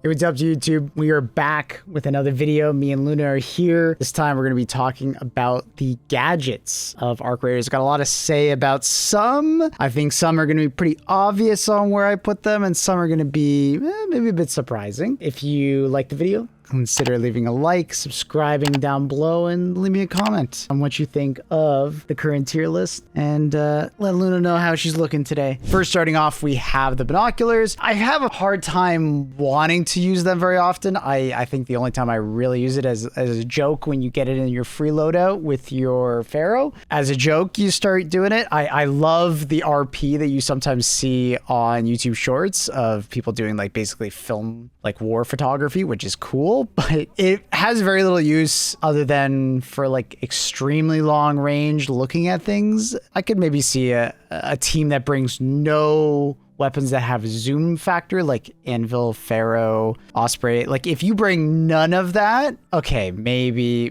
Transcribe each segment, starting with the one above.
Hey, what's up to YouTube? We are back with another video. Me and Luna are here. This time we're going to be talking about the gadgets of ArcRaiders. Got a lot to say about some. I think some are going to be pretty obvious on where I put them, and some are going to be maybe a bit surprising. If you like the video, consider leaving a like, subscribing down below, and leave me a comment on what you think of the current tier list, and let Luna know how she's looking today. First, starting off, we have the binoculars. I have a hard time wanting to use them very often. I think the only time I really use it as a joke when you get it in your free loadout with your Pharaoh. As a joke, you start doing it. I love the RP that you sometimes see on YouTube Shorts of people doing like basically film like war photography, which is cool. But it has very little use other than for like extremely long range looking at things. I could maybe see a team that brings no weapons that have zoom factor, like Anvil, Pharaoh, Osprey. Like if you bring none of that, okay, maybe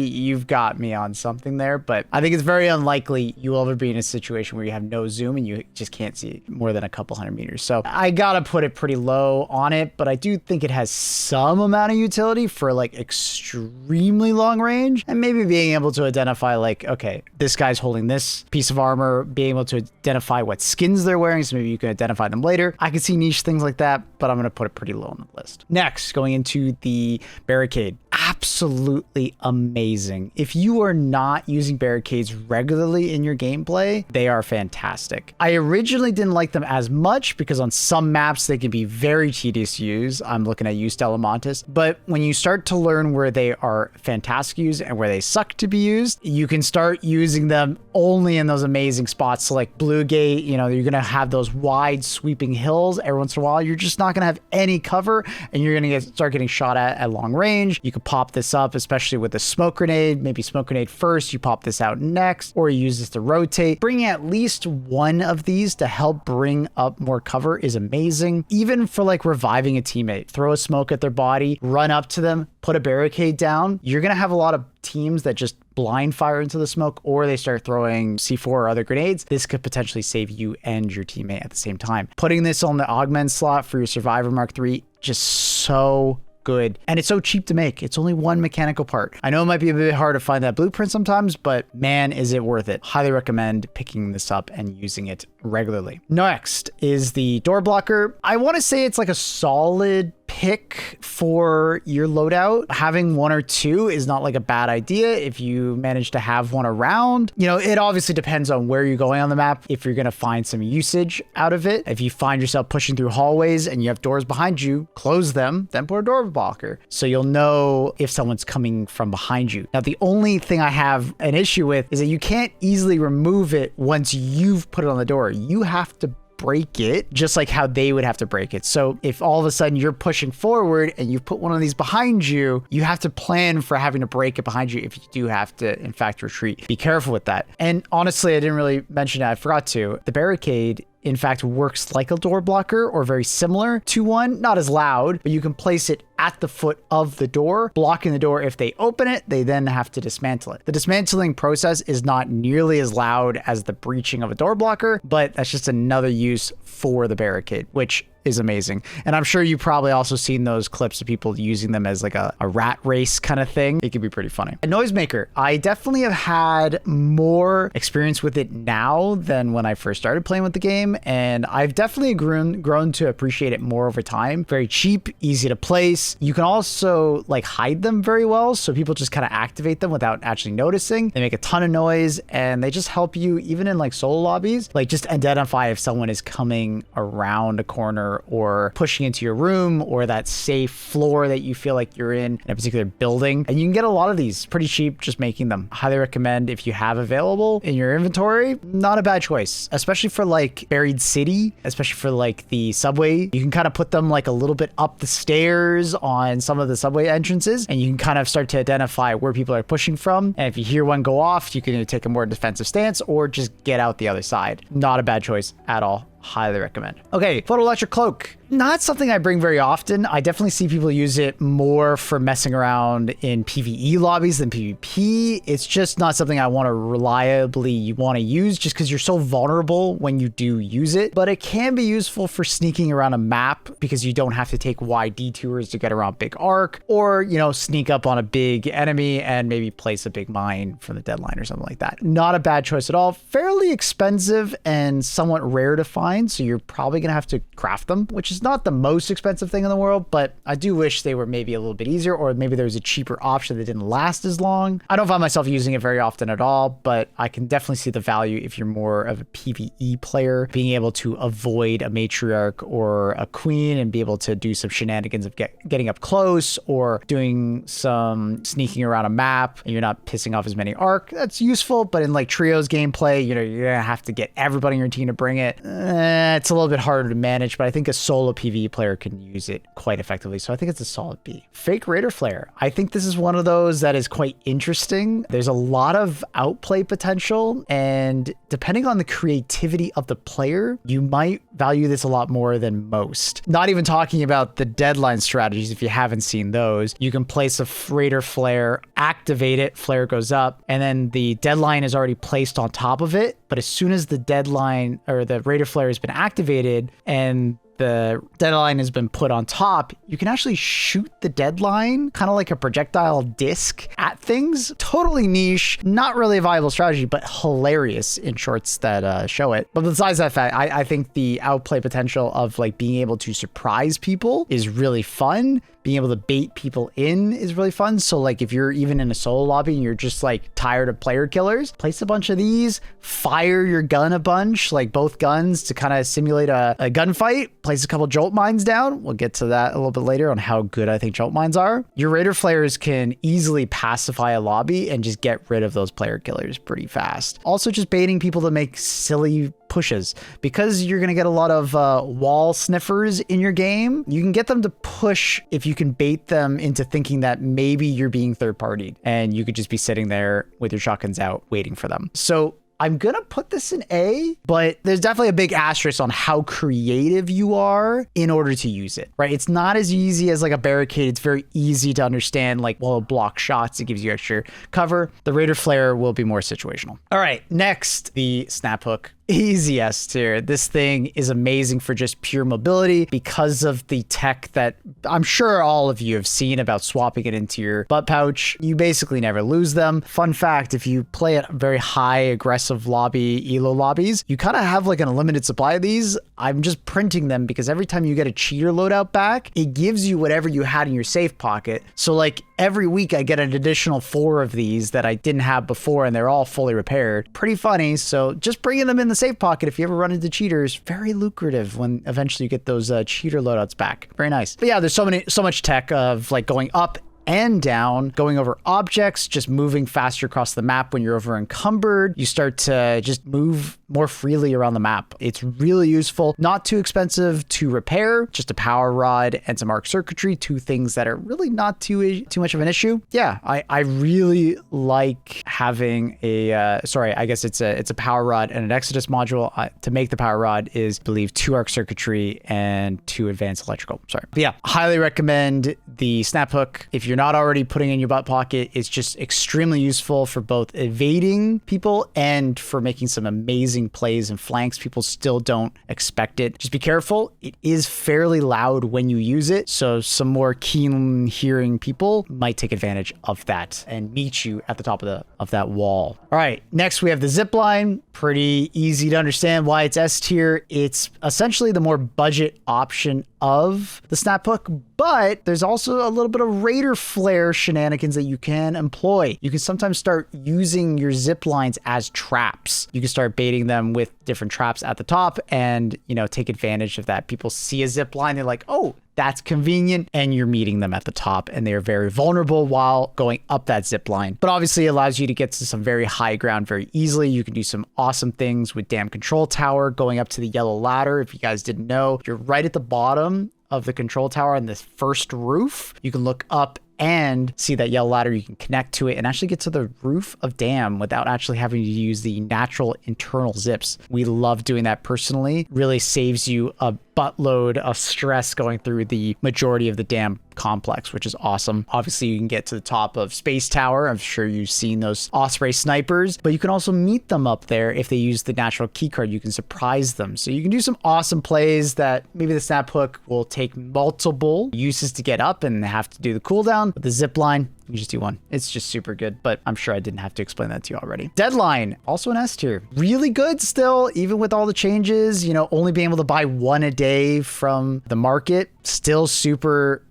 you've got me on something there, but I think it's very unlikely you'll ever be in a situation where you have no zoom and you just can't see more than a couple hundred meters. So I gotta put it pretty low on it, but I do think it has some amount of utility for like extremely long range, and maybe being able to identify like, okay, this guy's holding this piece of armor, being able to identify what skins they're wearing, so maybe you can identify them later. I can see niche things like that, but I'm going to put it pretty low on the list. Next, going into the Barricade. Absolutely amazing. If you are not using barricades regularly in your gameplay, they are fantastic. I originally didn't like them as much because on some maps they can be very tedious to use. I'm looking at you, Stella Montes. But when you start to learn where they are fantastic to use and where they suck to be used, you can start using them only in those amazing spots. So like Blue Gate, you know, you're going to have those wide sweeping hills. Every once in a while, you're just not going to have any cover and you're going to start getting shot at long range. You can pop this up, especially with a smoke grenade. Maybe smoke grenade first, you pop this out next, or you use this to rotate. Bringing at least one of these to help bring up more cover is amazing. Even for like reviving a teammate, throw a smoke at their body, run up to them, put a barricade down. You're going to have a lot of teams that just blind fire into the smoke, or they start throwing C4 or other grenades. This could potentially save you and your teammate at the same time. Putting this on the augment slot for your Survivor Mark III, just so good. And it's so cheap to make. It's only one mechanical part. I know it might be a bit hard to find that blueprint sometimes, but man, is it worth it. Highly recommend picking this up and using it regularly. Next is the door blocker. I want to say it's like a solid pick for your loadout. Having one or two is not like a bad idea if you manage to have one around. You know, it obviously depends on where you're going on the map, if you're going to find some usage out of it. If you find yourself pushing through hallways and you have doors behind you, close them, then put a door blocker so you'll know if someone's coming from behind you. Now, the only thing I have an issue with is that you can't easily remove it once you've put it on the door. You have to break it just like how they would have to break it. So if all of a sudden you're pushing forward and you put one of these behind you, you have to plan for having to break it behind you if you do have to in fact retreat. Be careful with that. And honestly, I didn't really mention it. I forgot to. The barricade in fact works like a door blocker or very similar to one, not as loud, but you can place it at the foot of the door, blocking the door. If they open it, they then have to dismantle it. The dismantling process is not nearly as loud as the breaching of a door blocker, but that's just another use for the barricade, which is amazing. And I'm sure you've probably also seen those clips of people using them as like a rat race kind of thing. It can be pretty funny. A Noisemaker. I definitely have had more experience with it now than when I first started playing with the game, and I've definitely grown to appreciate it more over time. Very cheap, easy to place. You can also like hide them very well, so people just kind of activate them without actually noticing. They make a ton of noise and they just help you even in like solo lobbies, like just identify if someone is coming around a corner or pushing into your room or that safe floor that you feel like you're in a particular building. And you can get a lot of these pretty cheap just making them. Highly recommend if you have available in your inventory. Not a bad choice, especially for like buried city, especially for like the subway. You can kind of put them like a little bit up the stairs on some of the subway entrances, and you can kind of start to identify where people are pushing from. And if you hear one go off, you can either take a more defensive stance or just get out the other side. Not a bad choice at all. Highly recommend. Okay, Photoelectric Cloak. Not something I bring very often. I definitely see people use it more for messing around in PvE lobbies than PvP. It's just not something I want to reliably use just because you're so vulnerable when you do use it. But it can be useful for sneaking around a map because you don't have to take wide detours to get around big arc, or, you know, sneak up on a big enemy and maybe place a big mine from the deadline or something like that. Not a bad choice at all. Fairly expensive and somewhat rare to find, so you're probably gonna have to craft them, which is not the most expensive thing in the world, but I do wish they were maybe a little bit easier, or maybe there was a cheaper option that didn't last as long. I don't find myself using it very often at all, but I can definitely see the value if you're more of a PvE player, being able to avoid a matriarch or a queen and be able to do some shenanigans of getting up close or doing some sneaking around a map, and you're not pissing off as many arc. That's useful, but in like trios gameplay, you know, you're gonna have to get everybody in your team to bring it. It's a little bit harder to manage, but I think a solo PvE player can use it quite effectively, so I think it's a solid B. Fake Raider Flare. I think this is one of those that is quite interesting. There's a lot of outplay potential, and depending on the creativity of the player, you might value this a lot more than most. Not even talking about the deadline strategies. If you haven't seen those, you can place a Raider Flare, activate it, flare goes up, and then the deadline is already placed on top of it. But as soon as the deadline or the Raider Flare has been activated and the deadline has been put on top, you can actually shoot the deadline kind of like a projectile disc at things. Totally niche, not really a viable strategy, but hilarious in shorts that show it. But besides that fact, I think the outplay potential of like being able to surprise people is really fun. Being able to bait people in is really fun. So like if you're even in a solo lobby and you're just like tired of player killers, place a bunch of these, fire your gun a bunch, like both guns to kind of simulate a gunfight, place a couple Jolt Mines down. We'll get to that a little bit later on how good I think Jolt Mines are. Your Raider Flares can easily pacify a lobby and just get rid of those player killers pretty fast. Also just baiting people to make silly pushes, because you're going to get a lot of wall sniffers in your game. You can get them to push if you can bait them into thinking that maybe you're being third-partied and you could just be sitting there with your shotguns out waiting for them. So I'm gonna put this in A, but there's definitely a big asterisk on how creative you are in order to use it, right? It's not as easy as like a barricade. It's very easy to understand, like, well, block shots, it gives you extra cover. The Raider Flare will be more situational. All right, next, the snap hook. Easy S tier. This thing is amazing for just pure mobility because of the tech that I'm sure all of you have seen about swapping it into your butt pouch. You basically never lose them. Fun fact, if you play at very high aggressive lobby, elo lobbies, you kind of have like an unlimited supply of these. I'm just printing them because every time you get a cheater loadout back, it gives you whatever you had in your safe pocket. So like every week I get an additional 4 of these that I didn't have before, and they're all fully repaired. Pretty funny. So just bringing them in the safe pocket, if you ever run into cheaters, very lucrative when eventually you get those cheater loadouts back. Very nice. But yeah, there's so much tech of like going up and down, going over objects, just moving faster across the map when you're over encumbered. You start to just move more freely around the map. It's really useful, not too expensive to repair, just a power rod and some arc circuitry, 2 things that are really not too much of an issue. Yeah, I really like having a, sorry, I guess it's a power rod and an Exodus module. To make the power rod is, I believe, 2 arc circuitry and 2 advanced electrical. Sorry. But yeah, highly recommend the snap hook. If you're not already putting it in your butt pocket, it's just extremely useful for both evading people and for making some amazing plays and flanks. People still don't expect it. Just be careful. It is fairly loud when you use it, so some more keen hearing people might take advantage of that and meet you at the top of that wall. All right, next we have the Zipline. Pretty easy to understand why it's S tier. It's essentially the more budget option of the snap hook, but there's also a little bit of Raider Flare shenanigans that you can employ. You can sometimes start using your zip lines as traps. You can start baiting them with different traps at the top and, you know, take advantage of that. People see a zip line, they're like, oh, that's convenient, and you're meeting them at the top, and they're very vulnerable while going up that zip line. But obviously it allows you to get to some very high ground very easily. You can do some awesome things with Dam Control Tower, going up to the yellow ladder. If you guys didn't know, you're right at the bottom of the control tower on this first roof. You can look up and see that yellow ladder. You can connect to it and actually get to the roof of Dam without actually having to use the natural internal zips. We love doing that personally. Really saves you a buttload of stress going through the majority of the damn complex, which is awesome. Obviously, you can get to the top of Space Tower. I'm sure you've seen those Osprey snipers, but you can also meet them up there. If they use the natural key card, you can surprise them. So you can do some awesome plays that maybe the snap hook will take multiple uses to get up and have to do the cooldown. But the Zipline, you just do one. It's just super good, but I'm sure I didn't have to explain that to you already. Deadline, also an S tier. Really good still, even with all the changes, you know, only being able to buy one a day from the market. Still super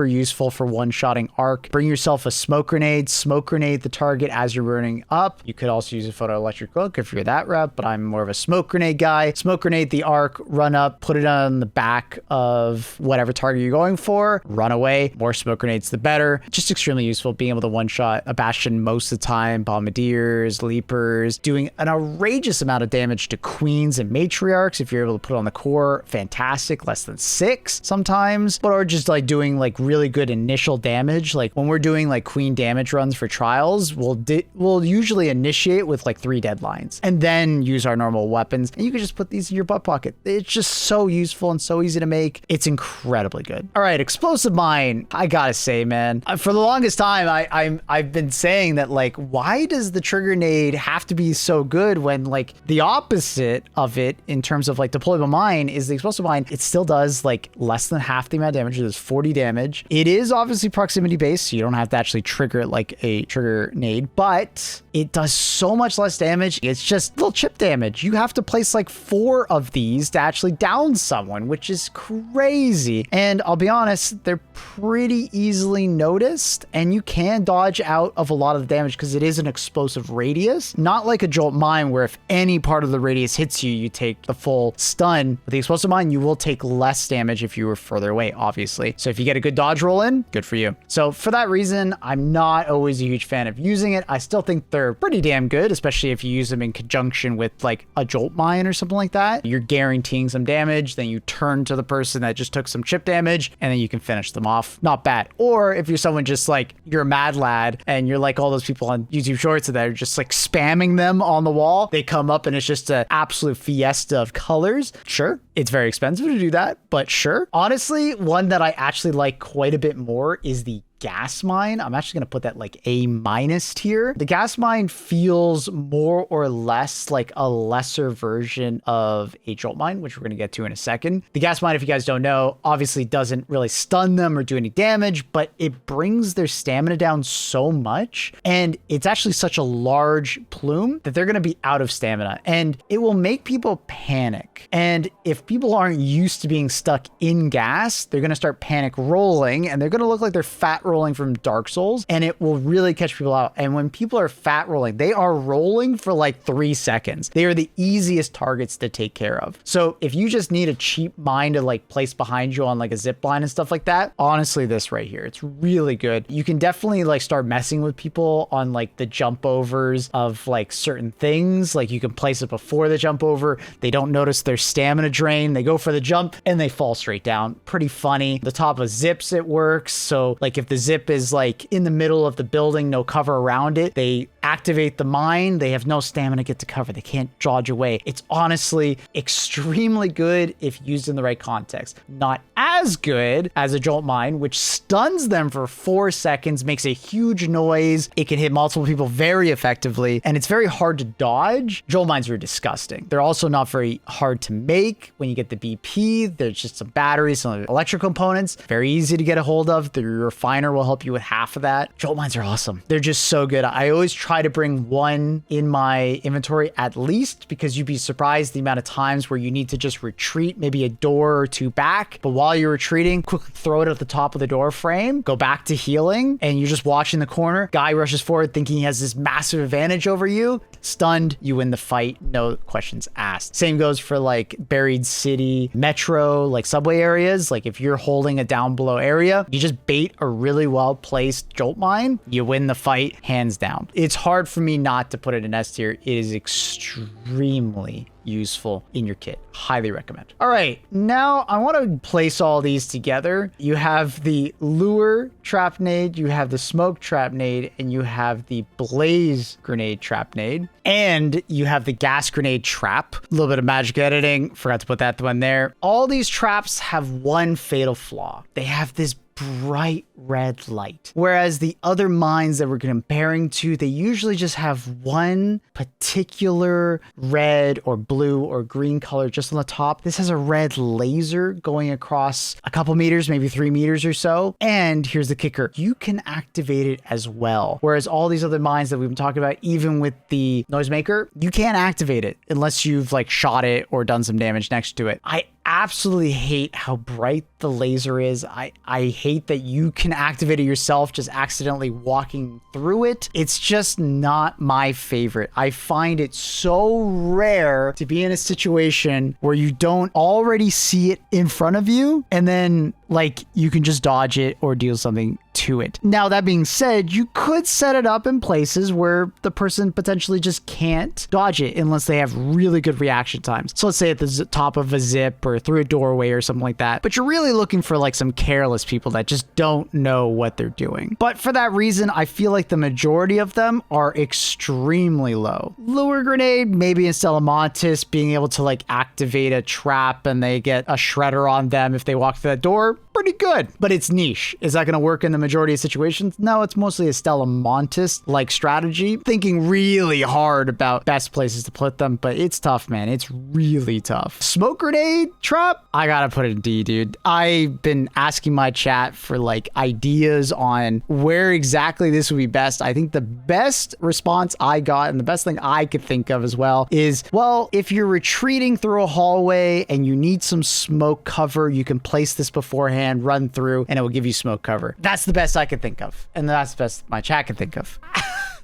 useful for one-shotting arc. Bring yourself a smoke grenade the target as you're running up. You could also use a Photoelectric Cloak if you're that rep, but I'm more of a smoke grenade guy. Smoke grenade the arc, run up, put it on the back of whatever target you're going for, run away. More smoke grenades, the better. Just extremely useful being able to one-shot a Bastion most of the time, Bombardiers, Leapers, doing an outrageous amount of damage to Queens and Matriarchs. If you're able to put it on the core, fantastic. Less than 6 sometimes. But or just like doing like really good initial damage. Like when we're doing like Queen damage runs for trials, we'll usually initiate with like 3 deadlines and then use our normal weapons. And you can just put these in your butt pocket. It's just so useful and so easy to make. It's incredibly good. All right, Explosive Mine. I gotta say, man, for the longest time, I've been saying that like, why does the trigger nade have to be so good when like the opposite of it in terms of like deployable mine is the Explosive Mine. It still does like less than half the amount of damage. It does 40 damage. It is obviously proximity based, so you don't have to actually trigger it like a trigger nade, but it does so much less damage. It's just little chip damage. You have to place like 4 of these to actually down someone, which is crazy. And I'll be honest, they're pretty easily noticed, and you can dodge out of a lot of the damage because it is an explosive radius, not like a Jolt Mine where if any part of the radius hits you, you take the full stun. With the Explosive Mine, you will take less damage if you were further away, obviously. So if you get a good dodge roll in, good for you. So for that reason, I'm not always a huge fan of using it. I still think they're pretty damn good, especially if you use them in conjunction with like a Jolt Mine or something like that. You're guaranteeing some damage, then you turn to the person that just took some chip damage, and then you can finish them off. Not bad. Or if you're someone just like, you're a mad lad, and you're like all those people on YouTube Shorts that are just like spamming them on the wall, they come up and it's just an absolute fiesta of colors. Sure, it's very expensive to do that, but sure. Honestly, one that I actually like quite a bit more is the gas mine. I'm actually going to put that like A- tier. The gas mine feels more or less like a lesser version of a Jolt Mine, which we're going to get to in a second. The gas mine, if you guys don't know, obviously doesn't really stun them or do any damage, but it brings their stamina down so much. And it's actually such a large plume that they're going to be out of stamina, and it will make people panic. And if people aren't used to being stuck in gas, they're going to start panic rolling, and they're going to look like they're fat rolling from Dark Souls, and it will really catch people out. And when people are fat rolling, they are rolling for like 3 seconds. They are the easiest targets to take care of. So if you just need a cheap mine to like place behind you on like a Zipline and stuff like that, honestly, this right here, it's really good. You can definitely like start messing with people on like the jump overs of like certain things. Like you can place it before the jump over. They don't notice their stamina drain. They go for the jump and they fall straight down. Pretty funny. The top of zips, it works. So like if the zip is like in the middle of the building, no cover around it, they activate the mine, they have no stamina to get to cover, they can't dodge away. It's honestly extremely good if used in the right context. Not as good as a Jolt Mine, which stuns them for 4 seconds, makes a huge noise, it can hit multiple people very effectively, and it's very hard to dodge. Jolt Mines are disgusting. They're also not very hard to make. When you get the BP, there's just some batteries, some electrical components, very easy to get a hold of. The refiner will help you with half of that. Jolt Mines are awesome. They're just so good. I always try to bring one in my inventory at least, because you'd be surprised the amount of times where you need to just retreat maybe a door or 2 back, but while you're retreating, quickly throw it at the top of the door frame, go back to healing, and you're just watching the corner. Guy rushes forward thinking he has this massive advantage over you. Stunned, you win the fight, no questions asked. Same goes for like buried city, metro, like subway areas. Like if you're holding a down below area, you just bait a really well placed Jolt Mine, you win the fight hands down. It's hard for me not to put it in S tier. It is extremely useful in your kit. Highly recommend. All right, now I want to place all these together. You have the lure trap nade, you have the smoke trap nade, and you have the blaze grenade trap nade, and you have the gas grenade trap. A little bit of magic editing, forgot to put that one there. All these traps have one fatal flaw. They have this bright red light, whereas the other mines that we're comparing to, they usually just have one particular red or blue or green color just on the top. This has a red laser going across a couple meters, maybe 3 meters or so. And here's the kicker, you can activate it as well, whereas all these other mines that we've been talking about, even with the Noisemaker, you can't activate it unless you've like shot it or done some damage next to it. I absolutely hate how bright the laser is. I hate that you can activate it yourself just accidentally walking through it. It's just not my favorite. I find it so rare to be in a situation where you don't already see it in front of you and then like you can just dodge it or deal something to it. Now, that being said, you could set it up in places where the person potentially just can't dodge it unless they have really good reaction times. So let's say at the top of a zip or through a doorway or something like that. But you're really looking for like some careless people that just don't know what they're doing. But for that reason, I feel like the majority of them are extremely low. Lure grenade, maybe in Stellamontis, being able to like activate a trap and they get a shredder on them if they walk through that door, pretty good. But it's niche. Is that going to work in the majority of situations? No, it's mostly a Stellamontis like strategy, thinking really hard about best places to put them, but it's tough, man. It's really tough. Smoke grenade trap, I gotta put it in D, dude. I've been asking my chat for like ideas on where exactly this would be best. I think the best response I got and the best thing I could think of as well is, well, if you're retreating through a hallway and you need some smoke cover, you can place this beforehand, run through, and it will give you smoke cover. That's the best I could think of. And that's the best my chat could think of.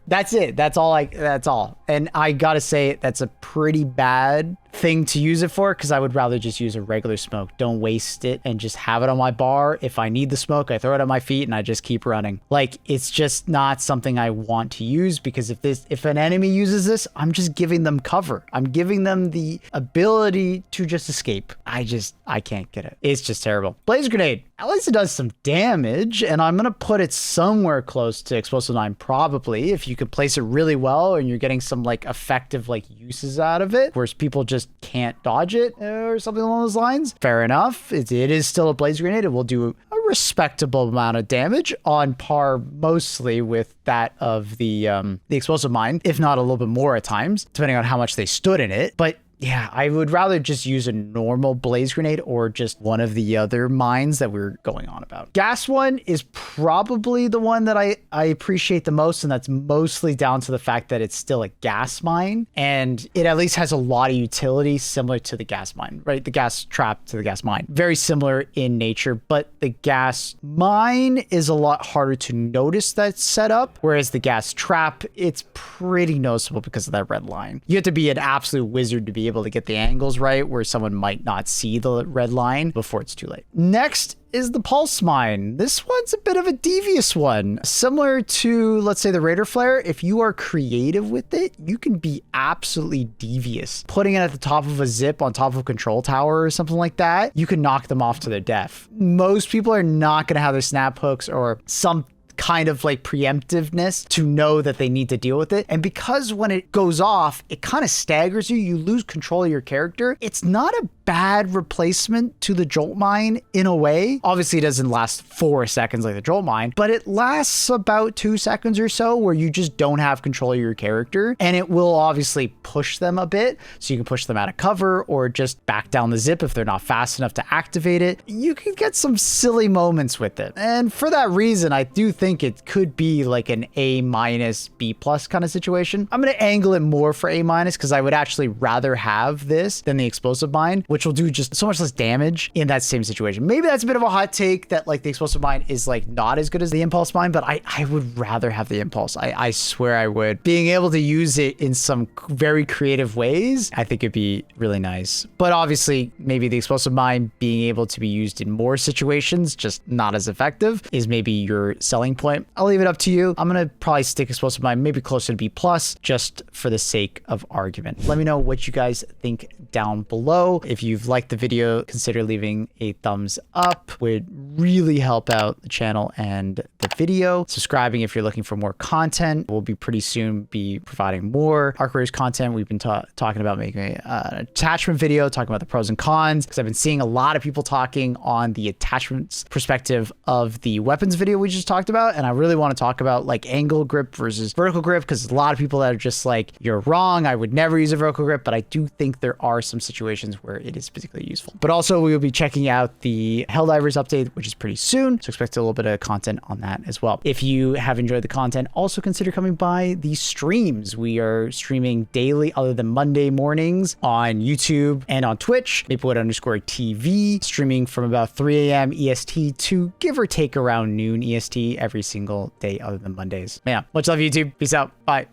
That's it. That's all. And I gotta say, that's a pretty bad thing to use it for, because I would rather just use a regular smoke. Don't waste it and just have it on my bar. If I need the smoke, I throw it at my feet and I just keep running. Like, it's just not something I want to use, because if an enemy uses this, I'm just giving them cover. I'm giving them the ability to just escape. I can't get it. It's just terrible. Blaze grenade. At least it does some damage, and I'm gonna put it somewhere close to Explosive 9 probably, if you could place it really well and you're getting some like effective like uses out of it, whereas people just can't dodge it or something along those lines. Fair enough. It is still a blaze grenade. It will do a respectable amount of damage, on par mostly with that of the Explosive Mine, if not a little bit more at times, depending on how much they stood in it. But yeah, I would rather just use a normal blaze grenade or just one of the other mines that we're going on about. Gas one is probably the one that I appreciate the most, and that's mostly down to the fact that it's still a gas mine, and it at least has a lot of utility similar to the gas mine, right? The gas trap to the gas mine. Very similar in nature, but the gas mine is a lot harder to notice that setup, whereas the gas trap, it's pretty noticeable because of that red line. You have to be an absolute wizard to be able to get the angles right where someone might not see the red line before it's too late. Next is the pulse mine. This one's a bit of a devious one. Similar to, let's say, the Raider Flare, if you are creative with it, you can be absolutely devious. Putting it at the top of a zip on top of a control tower or something like that, you can knock them off to their death. Most people are not going to have their snap hooks or some kind of like preemptiveness to know that they need to deal with it. And because when it goes off, it kind of staggers you, you lose control of your character. It's not a bad replacement to the Jolt Mine in a way. Obviously, it doesn't last 4 seconds like the Jolt Mine, but it lasts about 2 seconds or so where you just don't have control of your character, and it will obviously push them a bit. So you can push them out of cover or just back down the zip if they're not fast enough to activate it. You can get some silly moments with it. And for that reason, I do think it could be like an A-, B+ kind of situation. I'm going to angle it more for A- because I would actually rather have this than the Explosive Mine, which will do just so much less damage in that same situation. Maybe that's a bit of a hot take that like the Explosive Mine is like not as good as the Impulse Mine, but I would rather have the Impulse. I swear I would. Being able to use it in some very creative ways, I think it'd be really nice. But obviously, maybe the Explosive Mine being able to be used in more situations, just not as effective, is maybe your selling point. I'll leave it up to you. I'm going to probably stick explosive mine maybe closer to B+, just for the sake of argument. Let me know what you guys think down below. If you've liked the video, consider leaving a thumbs up. Would really help out the channel and the video. Subscribing if you're looking for more content. We'll be pretty soon be providing more ArcRaiders content. We've been talking about making an attachment video, talking about the pros and cons, because I've been seeing a lot of people talking on the attachments perspective of the weapons video we just talked about. And I really want to talk about like angle grip versus vertical grip, because a lot of people that are just like, you're wrong, I would never use a vertical grip, but I do think there are some situations where it is particularly useful. But also we will be checking out the Helldivers update, which is pretty soon, so expect a little bit of content on that as well. If you have enjoyed the content, also consider coming by the streams. We are streaming daily other than Monday mornings on YouTube and on Twitch, Maplewood_TV, streaming from about 3 a.m. EST to give or take around noon EST every single day other than Mondays. Yeah, much love YouTube. Peace out. Bye.